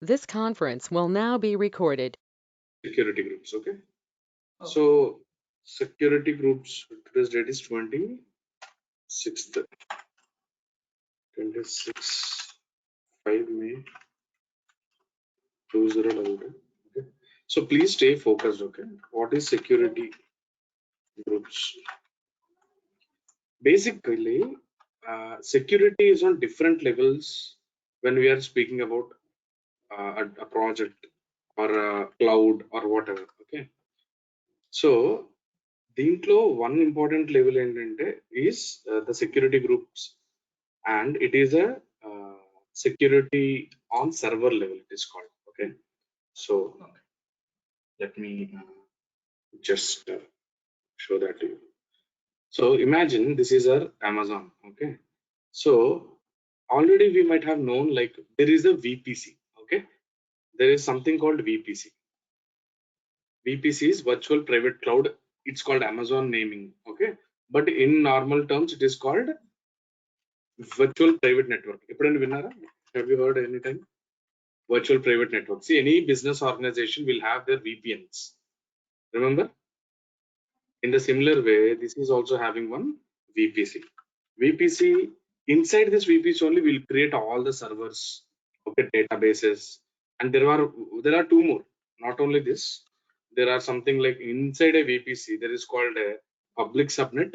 This conference will now be recorded. Security groups, okay? Oh. So security groups, today's date is 26th, 5 May 2022. Okay. So please stay focused, okay? What is security groups? Basically, security is on different levels when we are speaking about a project or a cloud or whatever, okay? So దీంట్లో one important level ఏంటంటే is the security groups, and it is a security on server level, it is called, okay? So let me just show that to you. So imagine this is our Amazon, okay? So already we might have known, like, there is a VPC, okay? There is something called VPC. VPC is virtual private cloud. It's called Amazon naming, okay? But in normal terms, it is called virtual private network. ఎప్పుడైనా విన్నారా? Have you heard any time? Virtual private network. See, any business organization will have their VPNs. Remember? In the similar way, this is also having one VPC. VPC, inside this VPC only will create all the servers, okay, databases, and there are two more. Not only this, there are something like inside a VPC there is called a public subnet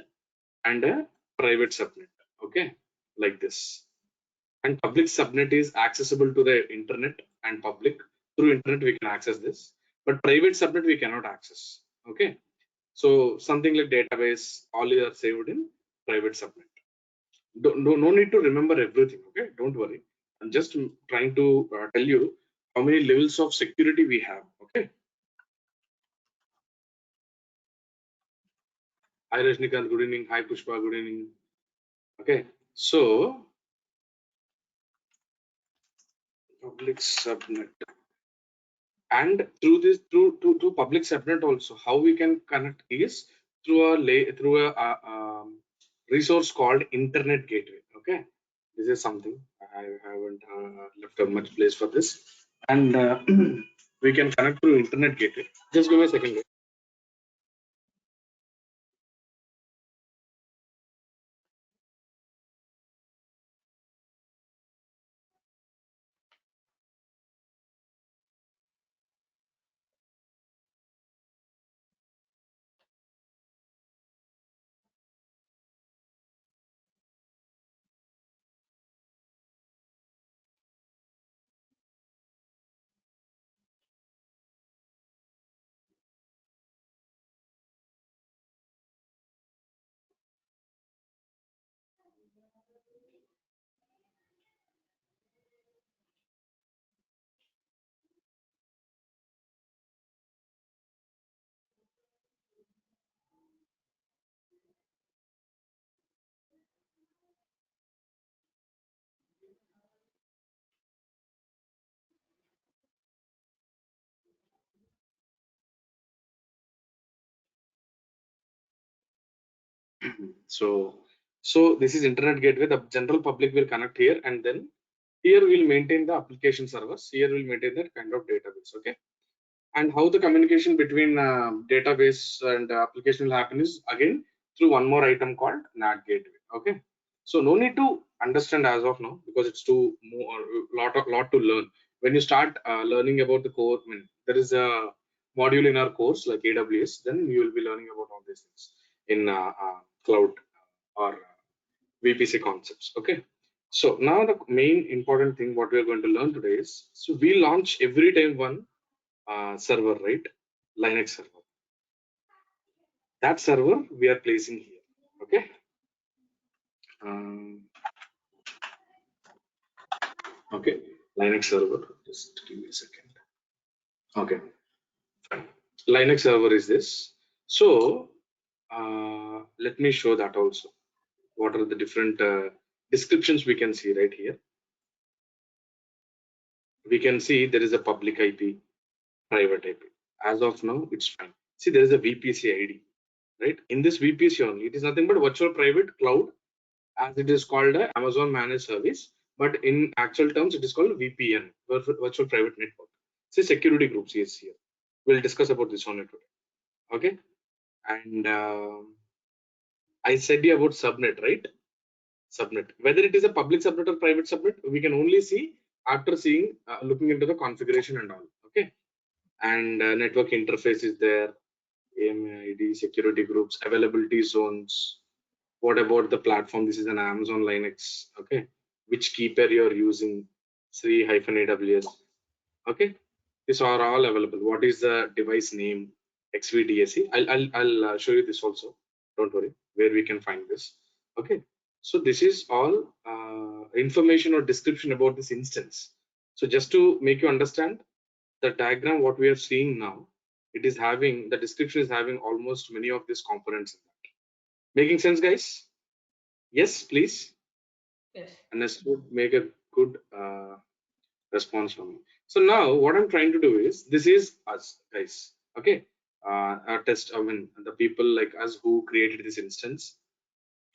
and a private subnet, okay, like this. And public subnet is accessible to the internet, and public, through internet we can access this, but private subnet we cannot access, okay? So something like database, all are saved in private subnet. No need to remember everything, okay? Don't worry, I'm just trying to tell you how many levels of security we have, okay? Hi Rajnikant, good evening. Hi Pushpa, good evening. Okay, so public subnet, and through this, through public subnet also, how we can connect is through a resource called internet gateway, okay? This is something I haven't left a much place for this, and we can connect through internet gateway. Just give me a second. So this is internet gateway. The general public will connect here, and then here we'll maintain the application servers. Here we'll maintain that kind of database, okay? And how the communication between database and application will happen is again through one more item called NAT gateway, okay? So no need to understand as of now, because it's too more lot to learn. When you start learning about the core, I mean, there is a module in our course like AWS, then you will be learning about all these things in cloud or VPC concepts, okay? So now the main important thing what we are going to learn today is, so we launch every time one server, right? Linux server. That server we are placing here, okay? Okay, Linux server. Just give me a second. Okay, fine. Linux server is this. So let me show that also. What are the different descriptions we can see right here? We can see there is a public IP, private IP. As of now, it's fine. See, there is a VPC ID, right? In this VPC only, it is nothing but virtual private cloud, as it is called a Amazon managed service. but in actual terms, it is called VPN, Virtual Private Network. Say security groups is here. We'll discuss about this on it today. Okay, and I said you about subnet, right? Subnet, whether it is a public subnet or private subnet, we can only see after seeing looking into the configuration and all. Okay, and network interface is there, AMID, security groups, availability zones. What about the platform? This is an Amazon Linux. Okay, which keeper you're using, Sri-AWS. Okay, these are all available. What is the device name? XVDSE. I'll show you this also. Don't worry, where we can find this. Okay, so this is all information or description about this instance. So just to make you understand the diagram, what we are seeing now, it is having the description is having almost many of these components in that. Making sense, guys? Yes, please. Yes. And this would make a good response from me. So now what I'm trying to do is, this is us, guys. Okay, our test. I mean, the people like us who created this instance,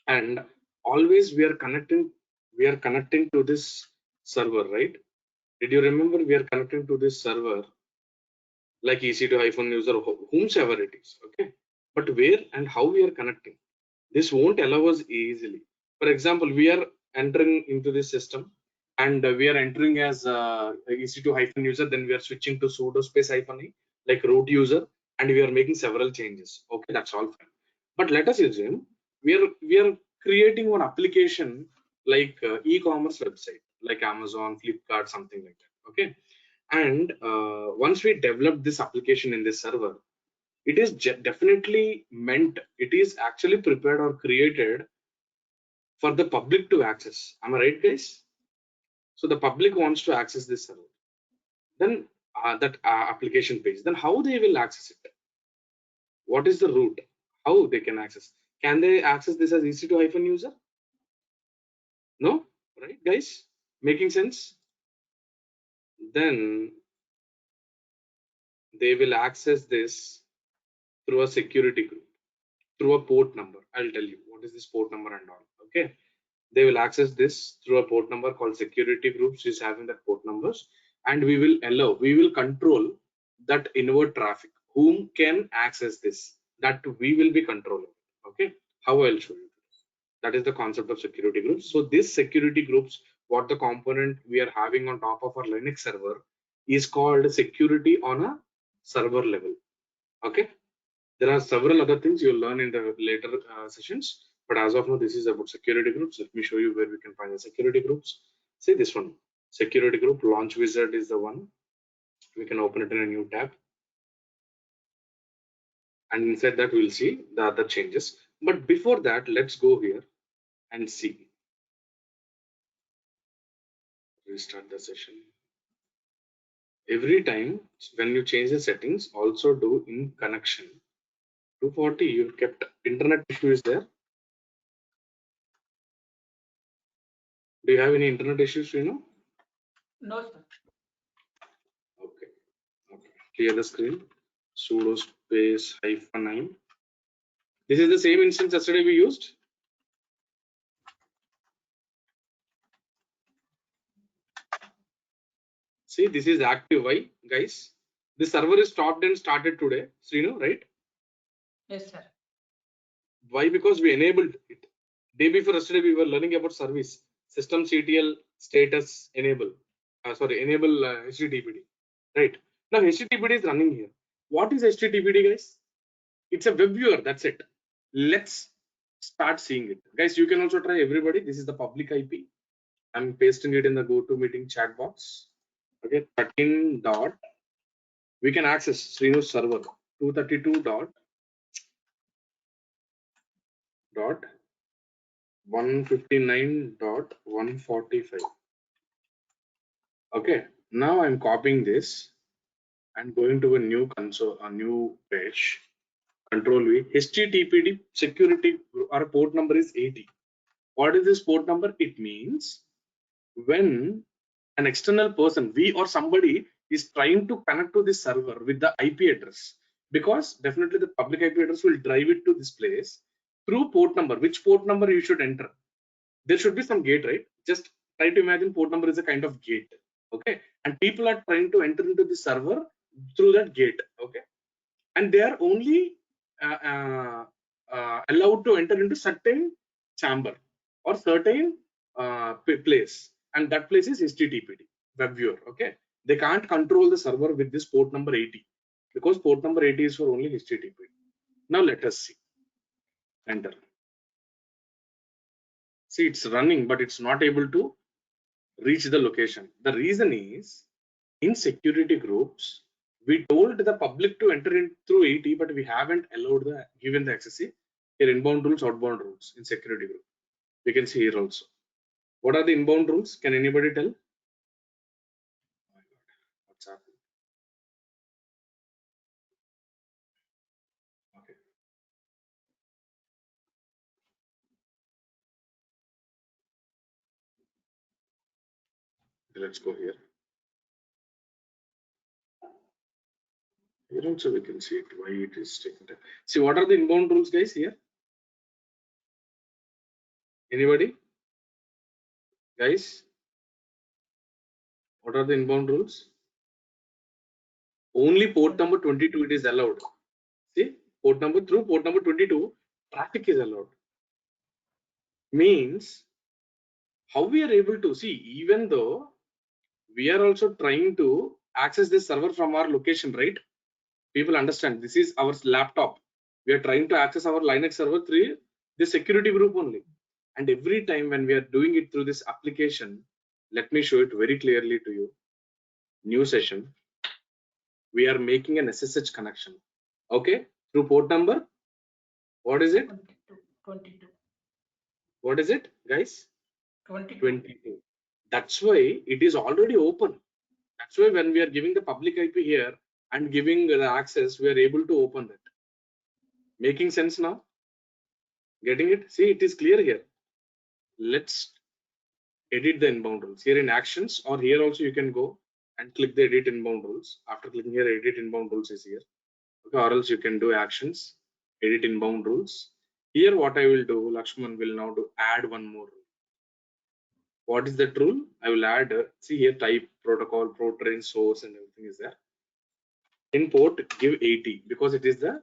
and always we are connecting. We are connecting to this server, right? Did you remember we are connecting to this server like EC2-user, whomsoever it is? Okay, but where and how we are connecting? This won't allow us easily. For example, we are entering into this system and we are entering as EC2-user, then we are switching to sudo space -e like root user, and we are making several changes. Okay, that's all fine. But let us assume we are creating one application like e-commerce website like Amazon, Flipkart, something like that. Okay, and once we develop this application in this server, it is definitely meant, it is actually prepared or created for the public to access. Am I right, guys? So the public wants to access this server, then that application page, then how they will access it? What is the route? How they can access? Can they access this as EC2-user? No, right, guys? Making sense? Then they will access this through a security group, through a port number. I'll tell you what is this port number and all. Okay, they will access this through a port number called security groups is having that port numbers, and we will control that inward traffic, whom can access this, that we will be controlling. Okay, how I'll show you. That is the concept of security groups. So this security groups, what the component we are having on top of our Linux server is called security on a server level. Okay, there are several other things you'll learn in the later sessions, but as of now, this is about security groups. Let me show you where we can find the security groups. See this one, security group launch wizard is the one. We can open it in a new tab, and inside that we'll see the other changes. But before that, let's go here and see. Restart the session. Every time when you change the settings, also do in connection. 240, you kept internet issue is there. Do you have any internet issues, Renu? No, sir. Okay. Okay. Clear the screen. Sudo space -9. This is the same instance yesterday we used. See, this is active. Why, guys? The server is stopped and started today, Srinu, right? Yes, sir. Why? Because we enabled it. Day before yesterday, we were learning about service system CTL status enable. Enable HTTPD. Right now, HTTPD is running here. What is HTTPD, guys? It's a web viewer. That's it. Let's start seeing it, guys. You can also try, everybody. This is the public IP. I'm pasting it in the GoToMeeting chat box. Okay, 13 dot. We can access Srinu's server 232 dot 159.145. Okay, now I'm copying this and going to a new console, a new page. Control V. HTTPD security, our port number is 80. What is this port number? It means when an external person, we or somebody, is trying to connect to this server with the IP address, because definitely the public IP address will drive it to this place through port number. Which port number you should enter? There should be some gate, right? Just Try to imagine port number is a kind of gate, okay, and people are trying to enter into the server through that gate, okay, and they are only allowed to enter into certain chamber or certain place, and that place is HTTPD web viewer, okay. They can't control the server with this port number 80 because port number 80 is for only HTTPD. Now let us see. Enter. See, it's running, but it's not able to reach the location. The reason is, in security groups, we told the public to enter in through 80, but we haven't allowed the given the access. See, here inbound rules, outbound rules in security group. We can see here also. What are the inbound rules? Can anybody tell? What's happening? Okay. Let's go here. Here also we can see it, why it is taking time. See, what are the inbound rules, guys, here? Anybody? Guys? What are the inbound rules? Only port number 22 it is allowed. See, port number 22, traffic is allowed. Means how we are able to see, even though we are also trying to access this server from our location, right? People understand this is our laptop. We are trying to access our Linux server through this security group only. And every time when we are doing it through this application, let me show it very clearly to you. New session. We are making an SSH connection. Okay, through port number. What is it? 22. What is it, guys? 22. That's why it is already open. That's why when we are giving the public IP here and giving the access, we are able to open that. Making sense now? Getting it? See, it is clear here. Let's edit the inbound rules here in actions, or here also you can go and click the edit inbound rules. After clicking here, edit inbound rules is here. Okay, or else you can do actions, edit inbound rules. Here, what I will do, Lakshman will now do add one more rule. What is that rule? I will add, see here, type, protocol, port range, source, and everything is there. In port, give 80 because it is the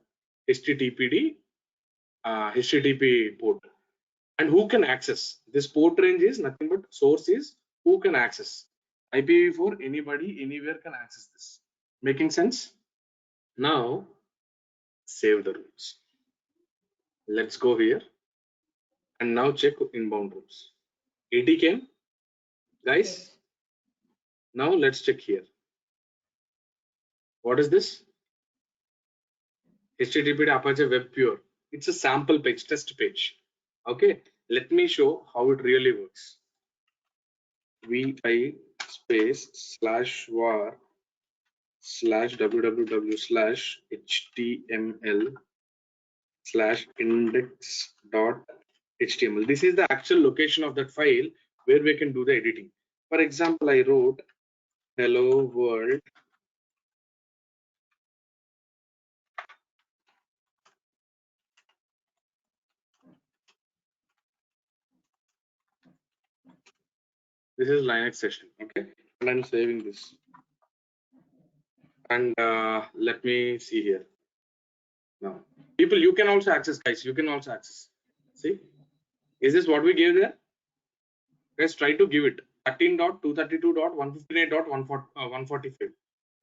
HTTPD, HTTP port. And who can access? This port range is nothing but source is who can access. IPv4, anybody, anywhere can access this. Making sense? Now, save the rules. Let's go here. And now check inbound rules. 80 came, guys. Yes. Now let's check here. What is this? HTTP Apache Web Pure. It's a sample page, test page. Okay, let me show how it really works. vi space /var /www/html/index.html. This is the actual location of that file where we can do the editing. For example, I wrote hello world this is Linux session, okay, and I'm saving this. And let me see here. Now, people, you can also access, guys. You can also access. See, is this what we gave there? Guys, try to give it 13.232.158.145.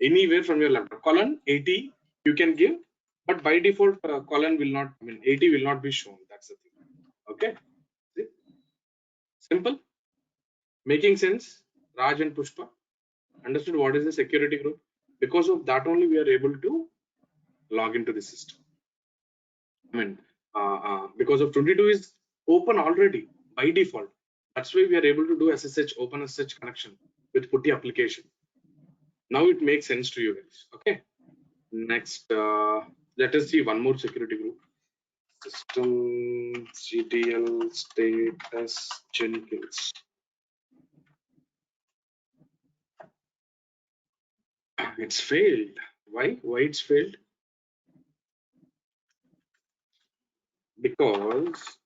Anywhere from your laptop. Colon 80 you can give, but by default colon will not. I mean 80 will not be shown. That's the thing. Okay. See? Simple. Making sense. Raj and Pushpa understood what is the security group. Because of that only we are able to log into the system. I mean, because of 22 is open already by default. That's why we are able to do SSH, open SSH connection with PuTTY application. Now it makes sense to you guys. Okay. Next, let us see one more security group. System CTL status Jenkins. It's failed. Why? Why it's failed? Because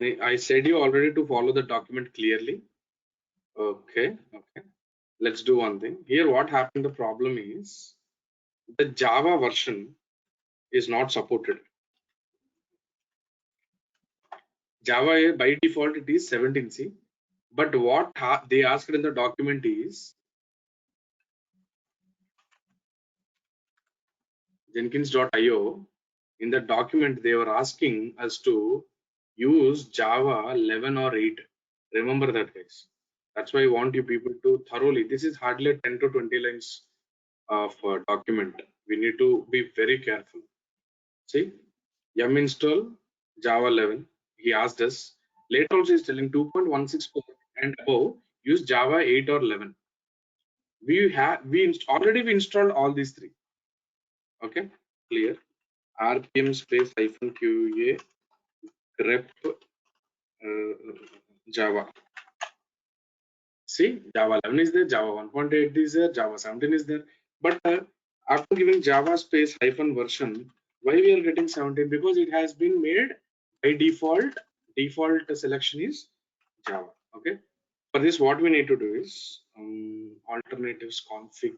I said you already to follow the document clearly. Okay. Let's do one thing. Here what happened, the problem is the Java version is not supported. Java by default it is 17C, but what they asked in the document is Jenkins.io. In the document they were asking us to use Java 11 or 8. Remember that, guys. That's why I want you people to thoroughly. This is hardly 10 to 20 lines of document. We need to be very careful. See, yum install Java 11. He asked us. Later also is telling 2.164 and above use Java 8 or 11. Already we installed all these three. Okay, clear. RPM space -qa grep Java. See, Java 11 is there, Java 1.8 is there, Java 17 is there. But after giving Java space -version, why we are getting 17? Because it has been made by default. Default selection is Java. Okay. For this, what we need to do is alternatives config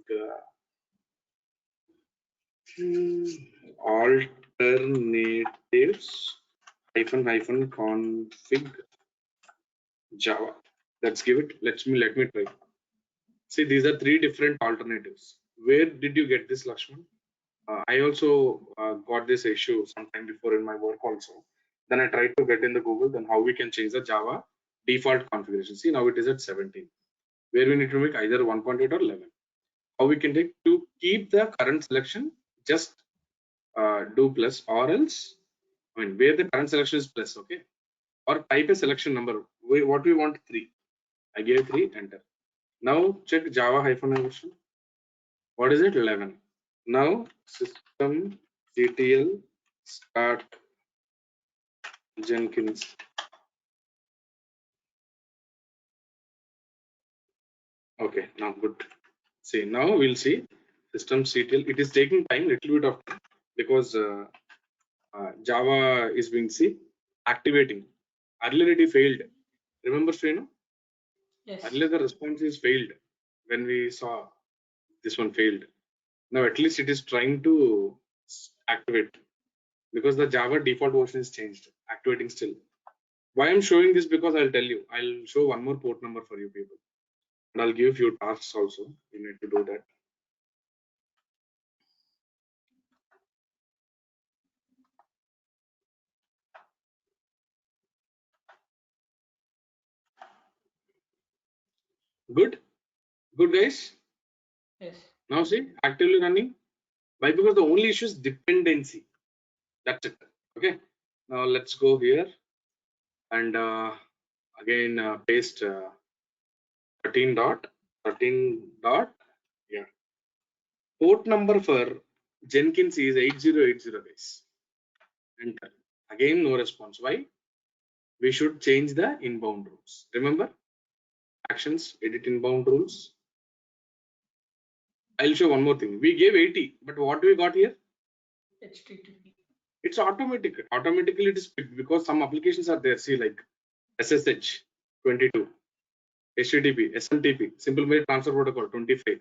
alternatives -config Java. Let's give it. Let me try. See, these are three different alternatives. Where did you get this, Lakshman? I also got this issue sometime before in my work also. Then I tried to get in the Google, then how we can change the Java default configuration. See, now it is at 17, where we need to make either 1.8 or 11. How we can take to keep the current selection, just do plus, or else, I mean, where the current selection is plus, okay? Or type a selection number. What we want, 3. I gave 3, enter. Now check Java -i version. What is it? 11. Now system CTL start Jenkins. Okay, now good. See, now we'll see system CTL. It is taking time, little bit of time, because Java is being activating. Earlier it failed. Remember, Srinu? Yes. Earlier the response is failed when we saw this one failed. Now at least it is trying to activate, because the Java default version is changed, activating still. Why I'm showing this, because I'll tell you, I'll show one more port number for you people, and I'll give a few tasks also. You need to do that. Good guys. Yes. Now see, actively running. Why? Because the only issue is dependency. That's it. Okay. Now let's go here and again paste 13 dot. Yeah. Port number for Jenkins is 8080, guys. Enter. Again, no response. Why? We should change the inbound rules. Remember? Actions, edit inbound rules. I'll show one more thing. We gave 80, but what do we got here? HTTP. It's automatic. Automatically it is picked because some applications are there. See, like SSH 22, HTTP, SMTP, Simple Mail Transfer Protocol 25,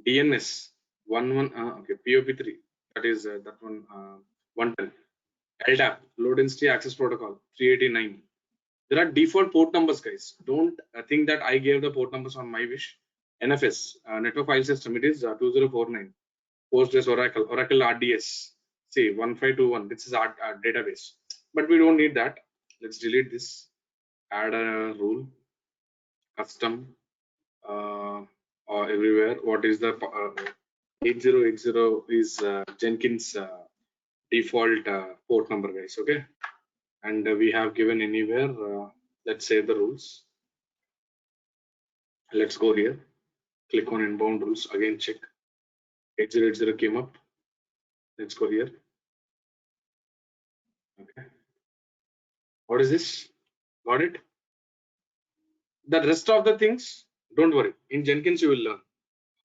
DNS 11, okay, POP3, that is that one 110, LDAP, Low Density Access Protocol 389. There are default port numbers, guys. Don't think that I gave the port numbers on my wish. NFS, Network File System, it is 2049. Postgres, Oracle RDS, say 1521. This is our database, but we don't need that. Let's delete this. Add a rule, custom, or everywhere. What is the 8080 is Jenkins default port number, guys. Okay, and we have given anywhere. Let's save the rules. Let's go here. Click on inbound rules. Again, check 8080 came up. Let's go here. Okay. What is this? Got it? The rest of the things, don't worry. In Jenkins, you will learn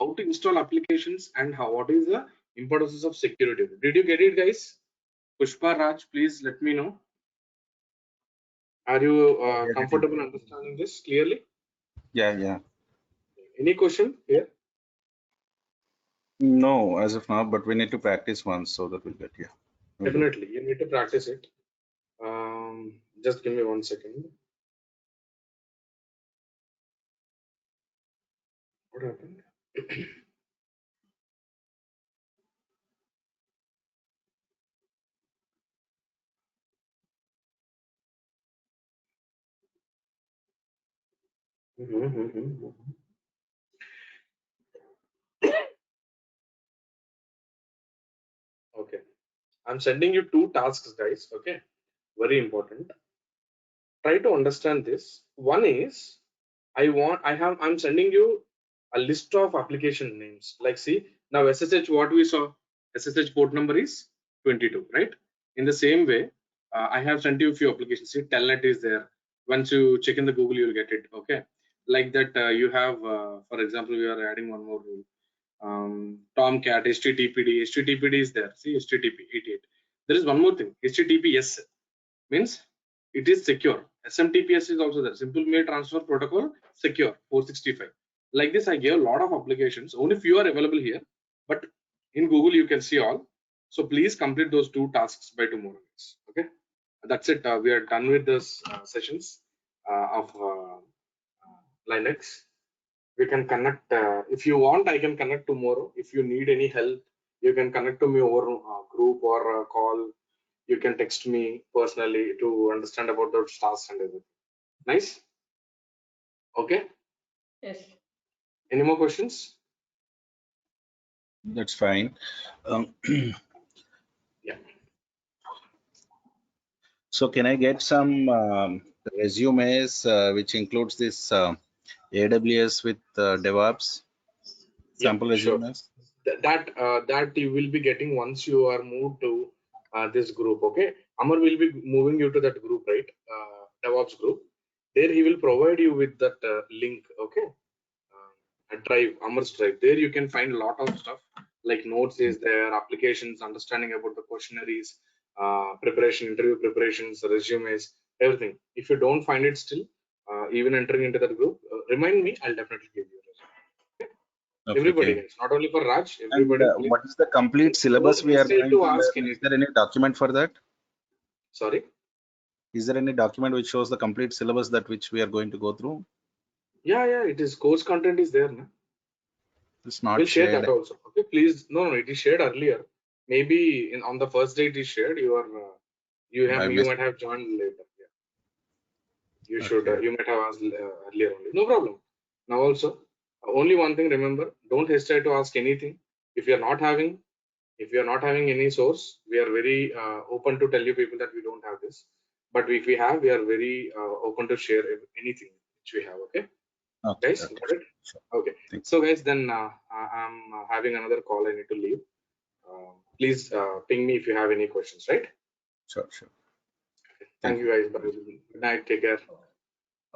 how to install applications and what is the importance of security. Did you get it, guys? Pushpa, Raj, please let me know. Are you comfortable understanding this clearly? Yeah. Any question here? No, as of now, but we need to practice once so that we'll get, yeah. We'll do it. Definitely, you need to practice it. Just give me 1 second. What happened? Okay, I'm sending you 2 tasks, guys. Okay, very important. Try to understand this. One is I'm sending you a list of application names. Like, see now SSH, what we saw, SSH port number is 22, right? In the same way, I have sent you a few applications. See, Telnet is there. Once you check in the Google, you'll get it. Okay, like that. You have, for example, we are adding one more rule. Tomcat, HTTPD is there. See, HTTP 88. There is one more thing. HTTPS means it is secure. SMTPS is also there. Simple Mail Transfer Protocol secure 465. Like this, I gave a lot of applications. Only few are available here, but in Google you can see all. So please complete those 2 tasks by tomorrow. Okay, that's it. We are done with this sessions of Linux. We can connect if you want. I can connect tomorrow. If you need any help, you can connect to me over group or call. You can text me personally to understand about the tasks and everything. Nice. Okay. Yes. Any more questions? That's fine. Yeah. So can I get some resumes which includes this AWS with DevOps sample Sure. resumes? That you will be getting once you are moved to this group. Okay, Amar will be moving you to that group, right? DevOps group. There he will provide you with that link. Okay, a drive, Amar's drive. There you can find a lot of stuff like notes is there, applications, understanding about the questionnaires, preparation, interview preparations, resumes, everything. If you don't find it still, even entering into that group, remind me. I'll definitely give you. Everybody, Okay. guys, not only for Raj, And everybody, please. what is the complete syllabus Don't we are hesitate going to to ask learn? Is anything. there any document for that? Sorry? Is there any document which shows the complete syllabus that which we are going to go through? Yeah, it is course content is there. Na? It's not We'll share that shared. also. Okay, please. No, it is shared earlier. Maybe on the first day it is shared. You I might missed. have joined later. Yeah. You should. Okay. You might have asked earlier only. No problem. Now also, only one thing. Remember, don't hesitate to ask anything. If you are not having any source, we are very open to tell you people that we don't have this. But if we have, we are very open to share anything which we have. Okay, Okay. guys, Okay. got it? Sure. Okay. Thanks. So guys, then I'm having another call. I need to leave. Please ping me if you have any questions. Right? Sure. Thank you guys. Bye. Good night. Take care.